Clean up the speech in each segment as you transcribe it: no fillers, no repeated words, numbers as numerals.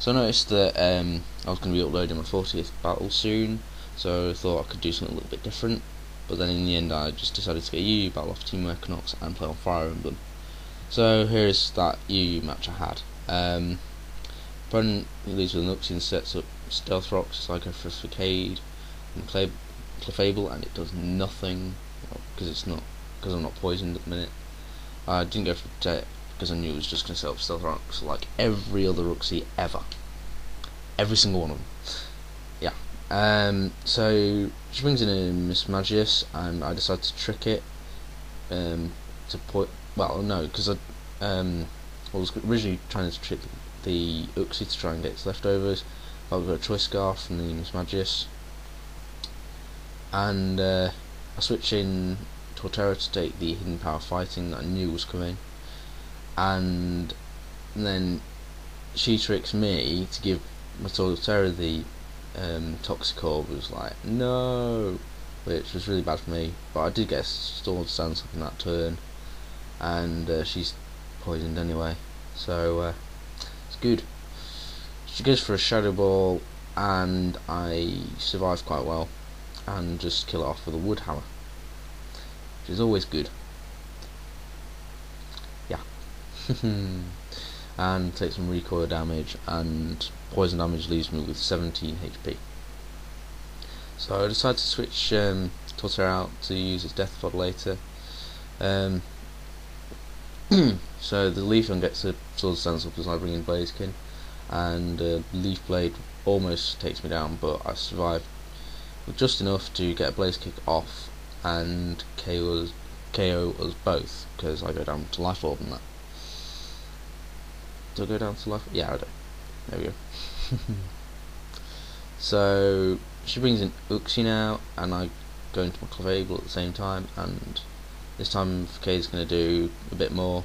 So I noticed that I was going to be uploading my 40th battle soon, so I thought I could do something a little bit different. But then in the end I just decided to get a UU battle off Team Equinox and play on Fire Emblem. So here's that UU match I had. Opponent leads with an Uxie and sets up Stealth Rocks, so I go for Facade and Clefable, and it does nothing because I'm not poisoned at the minute. I didn't go for Protect because I knew it was just going to set up Stealth Rocks like every other Uxie ever. Every single one of them. Yeah. So she brings in a Miss Magius, and I decided to trick it. Because I was originally trying to trick the Uxie to try and get its leftovers. I've got a Choice Scarf from the Miss Magius, and I switch in Torterra to take the Hidden Power Fighting that I knew was coming, and then she tricks me to give my Torterra the Toxic Orb. Was like, no, which was really bad for me, but I did get a Sword Stance up in that turn, and she's poisoned anyway, so it's good. She goes for a Shadow Ball, and I survive quite well and just kill it off with a Wood Hammer, which is always good. Yeah. And take some recoil damage, and poison damage leaves me with 17 HP. So I decided to switch Torterra out to use its Death Pod later. So the Leaf One gets a Sword Stance up as I bring in Blaziken, and Leaf Blade almost takes me down, but I survived with just enough to get a Blaze Kick off and KO us both, because I go down to Life Orb and that. Do I go down to Life? Yeah, I do. There we go. So she brings in Uxie now, and I go into my Clefable at the same time, and this time Facade's going to do a bit more,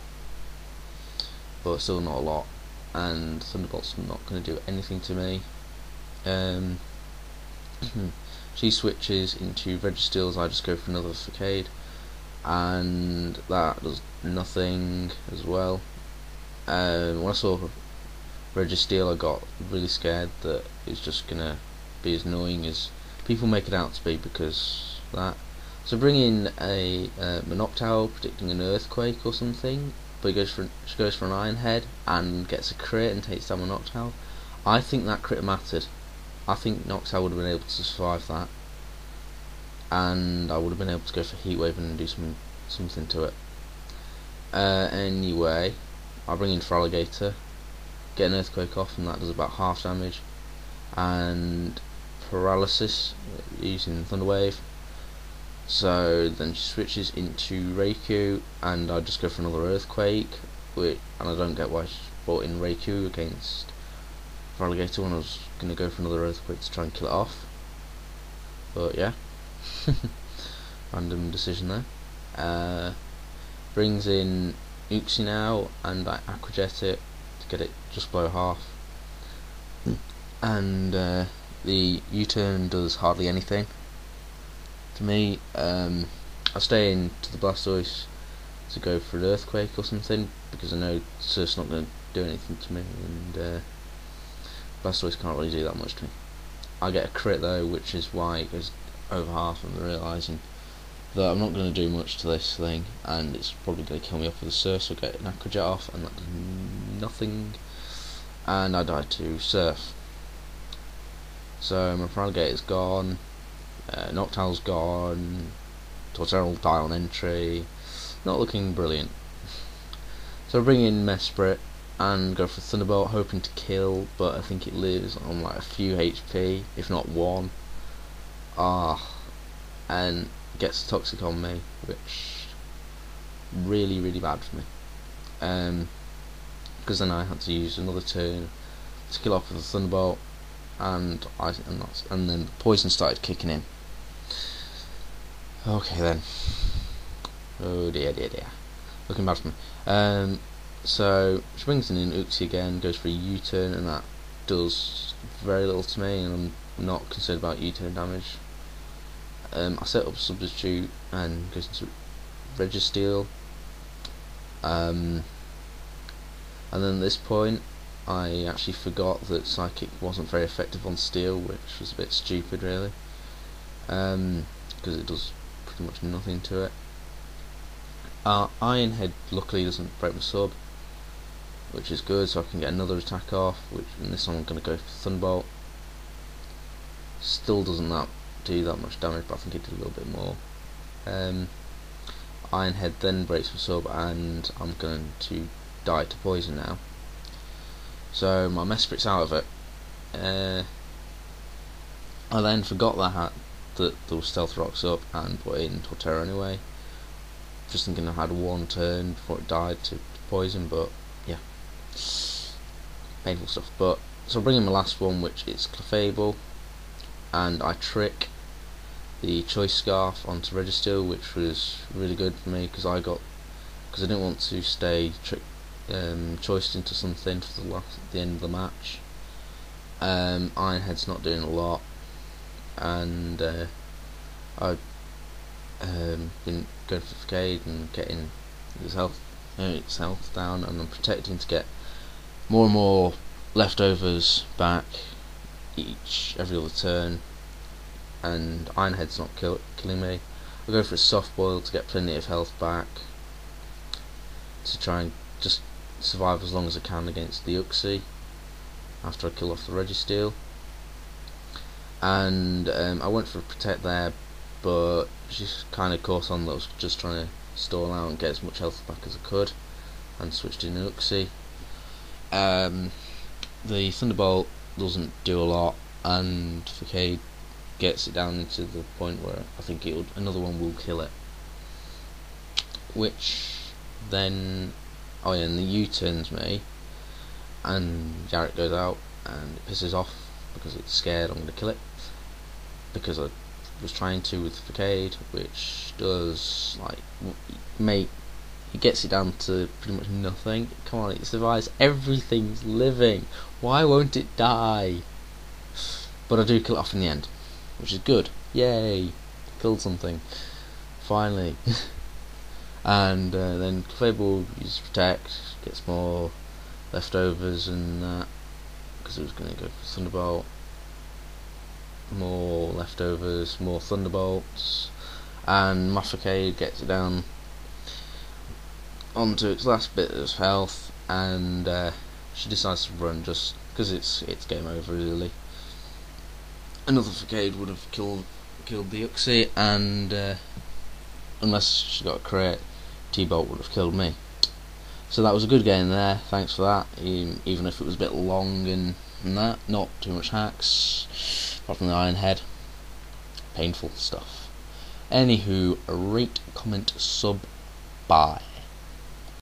but still not a lot, and Thunderbolt's not going to do anything to me. She switches into Registeel as I just go for another Facade, and that does nothing as well. When I saw Registeel, I got really scared that it's just going to be as annoying as people make it out to be, because that. So bring in a Noctowl predicting an Earthquake or something, but she goes for an Iron Head and gets a crit and takes down my Noctowl. I think that crit mattered. I think Noctowl would have been able to survive that, and I would have been able to go for Heat Wave and do something to it. Anyway, I bring in Feraligatr, get an Earthquake off, and that does about half damage, and Paralysis using Thunder Wave. So then she switches into Raikou, and I just go for another Earthquake, and I don't get why she brought in Raikou against Feraligatr when I was going to go for another Earthquake to try and kill it off. But yeah, random decision there. Brings in Uxie now, and I Aqua Jet it to get it just below half, and the U-turn does hardly anything to me. I stay into the Blastoise to go for an Earthquake or something, because I know Surf's not going to do anything to me, and Blastoise can't really do that much to me. I get a crit though, which is why it goes over half, and realising that I'm not going to do much to this thing, and it's probably going to kill me off with a Surf, so I get an Aqua Jet off, and that does nothing, and I die to Surf. So my Feraligator's gone, Noctowl's gone, Torterra will die on entry. Not looking brilliant. So I bring in Mesprit and go for Thunderbolt, hoping to kill, but I think it lives on like a few HP, if not one. And gets Toxic on me, which really bad for me. Because then I had to use another turn to kill off with a Thunderbolt, and then Poison started kicking in. Okay then. Oh dear. Looking bad for me. So she brings in an Uxie again, goes for a U-turn, and that does very little to me, and I'm not concerned about U-turn damage. I set up Substitute and goes into Registeel. And then at this point I actually forgot that Psychic wasn't very effective on steel, which was a bit stupid really, because it does pretty much nothing to it. Iron Head luckily doesn't break my sub, which is good, so I can get another attack off, which in this one I'm going to go for Thunderbolt. Still doesn't do that much damage, but I think it did a little bit more. Iron Head then breaks my sub, and I'm going to die to poison now. So my Mesprit's out of it. I then forgot that there was Stealth Rocks up and put it in Torterra anyway. Just thinking I had one turn before it died to poison, but yeah, painful stuff. But so I'll bring in my last one, which is Clefable, and I trick the Choice Scarf onto Registeel, which was really good for me because I didn't want to stay choiced into something for the end of the match. Iron Head's not doing a lot, and I've been going for Facade and getting its health down, and I'm protecting to get more and more leftovers back every other turn, and Iron Head's not killing me. I go for a Soft Boil to get plenty of health back to try and just survive as long as I can against the Uxie after I kill off the Registeel. And I went for a Protect there, but just kind of caught on that I was just trying to stall out and get as much health back as I could, and switched in an Uxie. The Thunderbolt doesn't do a lot, and Facade gets it down into the point where I think another one will kill it. Which then, and the U-turns me, and Jarrett goes out, and it pisses off because it's scared I'm going to kill it, because I was trying to with Facade, which does it gets it down to pretty much nothing. Come on, it survives, everything's living, why won't it die? But I do kill it off in the end, which is good. Yay, killed something finally. And then Clefable uses Protect, gets more leftovers and that, because it was going to go for Thunderbolt. More leftovers, more Thunderbolts, and my Facade gets it down onto its last bit of health, and she decides to run just because it's game over really. Another Facade would have killed the Uxie, and unless she got a crit, T-Bolt would have killed me. So that was a good game there, thanks for that, even if it was a bit long and that, not too much hacks, apart from the Iron Head. Painful stuff. Anywho, rate, comment, sub, bye.